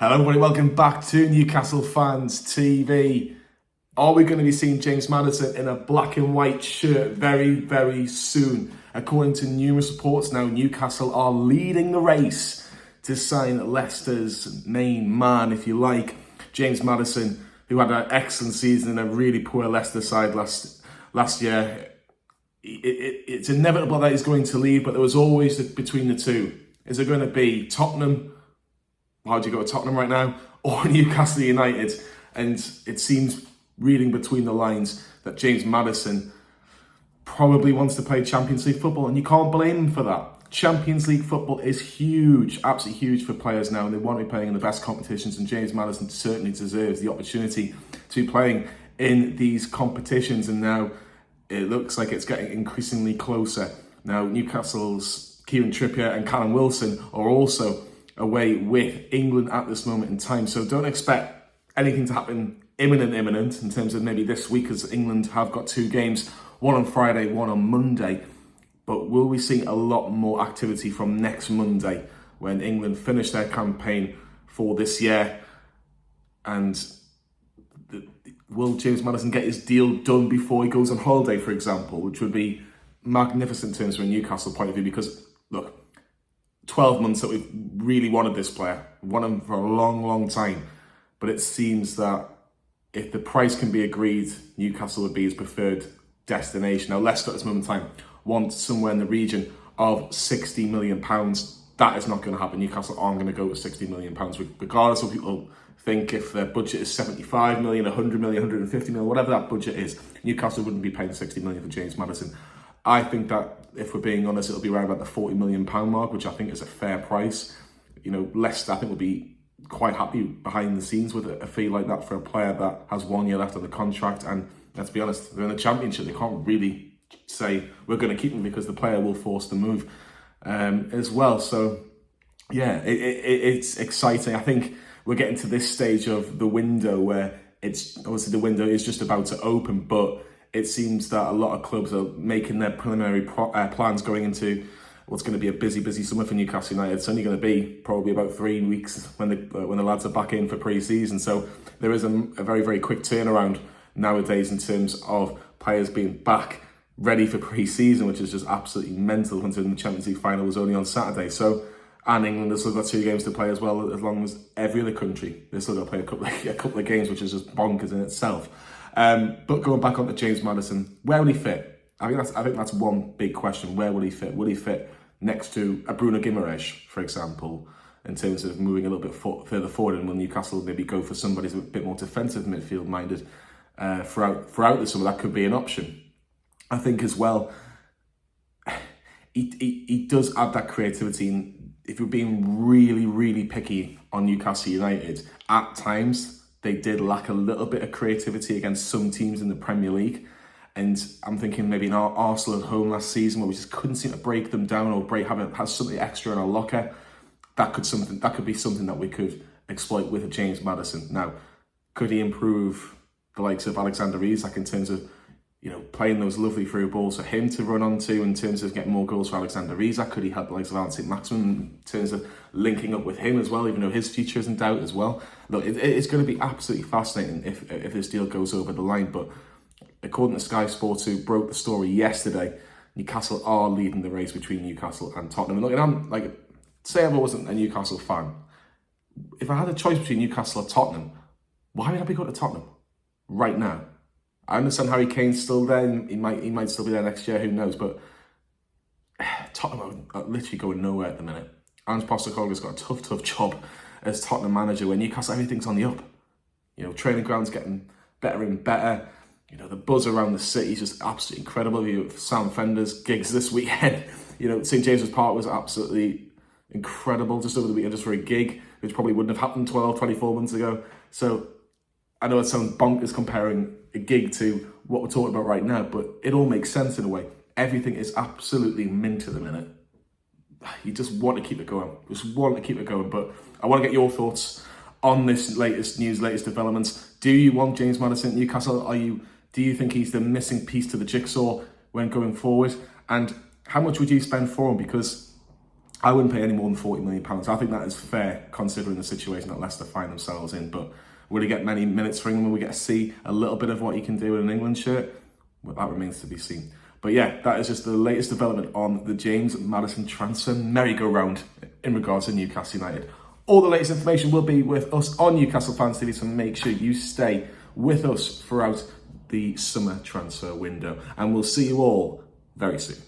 Hello everybody, welcome back to Newcastle Fans TV. Are we going to be seeing James Maddison in a black and white shirt very, very soon? According to numerous reports now, Newcastle are leading the race to sign Leicester's main man, if you like, James Maddison, who had an excellent season in a really poor Leicester side last year. It's inevitable that he's going to leave, but there was always between the two. Is it going to be Tottenham? How do you go to Tottenham right now? Or Newcastle United? And it seems, reading between the lines, that James Maddison probably wants to play Champions League football, and you can't blame him for that. Champions League football is huge, absolutely huge for players now, and they want to be playing in the best competitions, and James Maddison certainly deserves the opportunity to be playing in these competitions, and now it looks like it's getting increasingly closer. Now, Newcastle's Kieran Trippier and Callum Wilson are also away with England at this moment in time, so don't expect anything to happen imminent in terms of maybe this week, as England have got two games, one on Friday, one on Monday. But will we see a lot more activity from next Monday when England finish their campaign for this year? And will James Maddison get his deal done before he goes on holiday, for example, which would be magnificent in terms from a Newcastle point of view, because look, 12 months that we've really wanted this player, wanted him for a long, long time. But it seems that if the price can be agreed, Newcastle would be his preferred destination. Now, Leicester at this moment in time want somewhere in the region of £60 million. That is not going to happen. Newcastle aren't going to go to £60 million, regardless of what people think. If their budget is 75 million, 100 million, 150 million, whatever that budget is, Newcastle wouldn't be paying 60 million for James Maddison. I think that, if we're being honest, it'll be around about the £40 million mark, which I think is a fair price. You know, Leicester, I think, will be quite happy behind the scenes with a fee like that for a player that has 1 year left on the contract. And let's be honest, they're in the Championship. They can't really say we're going to keep him, because the player will force the move as well. So, yeah, it's exciting. I think we're getting to this stage of the window where it's obviously the window is just about to open, but it seems that a lot of clubs are making their preliminary plans going into what's going to be a busy summer for Newcastle United. It's only going to be probably about 3 weeks when the lads are back in for pre-season. So there is a very, very quick turnaround nowadays in terms of players being back ready for pre-season, which is just absolutely mental, considering the Champions League final was only on Saturday. So, and England has still got 2 games to play as well, as long as every other country. They've still got to play a couple of games, which is just bonkers in itself. But going back on to James Maddison, where will he fit? I think that's one big question. Where will he fit? Will he fit next to a Bruno Guimaraes, for example, in terms of moving a little bit further forward? And will Newcastle maybe go for somebody who's a bit more defensive midfield minded throughout the summer? That could be an option. I think as well, he does add that creativity. And if you're being really, really picky on Newcastle United, at times they did lack a little bit of creativity against some teams in the Premier League. And I'm thinking maybe in Arsenal at home last season, where we just couldn't seem to break them down or have something extra in our locker. That could be something that we could exploit with a James Maddison. Now, could he improve the likes of Alexander Isak in terms of, you know, playing those lovely through balls for him to run onto, in terms of getting more goals for Alexander Isak? Could he help the likes of Alan St-Maximin in terms of linking up with him as well, even though his future is in doubt as well? Look, it's going to be absolutely fascinating if this deal goes over the line. But according to Sky Sports, who broke the story yesterday, Newcastle are leading the race between Newcastle and Tottenham. And look, and I'm like, say I wasn't a Newcastle fan, if I had a choice between Newcastle or Tottenham, why would I be going to Tottenham right now? I understand Harry Kane's still there. He might still be there next year. Who knows? But Tottenham are literally going nowhere at the minute. Ange Postecoglou's got a tough job as Tottenham manager, where Newcastle, everything's on the up. You know, training ground's getting better and better. You know, the buzz around the city is just absolutely incredible. You have Sam Fender's gigs this weekend. You know, St James's Park was absolutely incredible just over the weekend, just for a gig, which probably wouldn't have happened 12, 24 months ago. So I know it sounds bonkers comparing a gig to what we're talking about right now, but it all makes sense in a way. Everything is absolutely mint at the minute. You just want to keep it going. But I want to get your thoughts on this latest news, latest developments. Do you want James Maddison at Newcastle? Do you think he's the missing piece to the jigsaw when going forward? And how much would you spend for him? Because I wouldn't pay any more than £40 million. I think that is fair considering the situation that Leicester find themselves in. But will he get many minutes for England? Will we get to see a little bit of what he can do in an England shirt? Well, that remains to be seen. But yeah, that is just the latest development on the James Maddison transfer merry-go-round in regards to Newcastle United. All the latest information will be with us on Newcastle Fans TV, so make sure you stay with us throughout the summer transfer window. And we'll see you all very soon.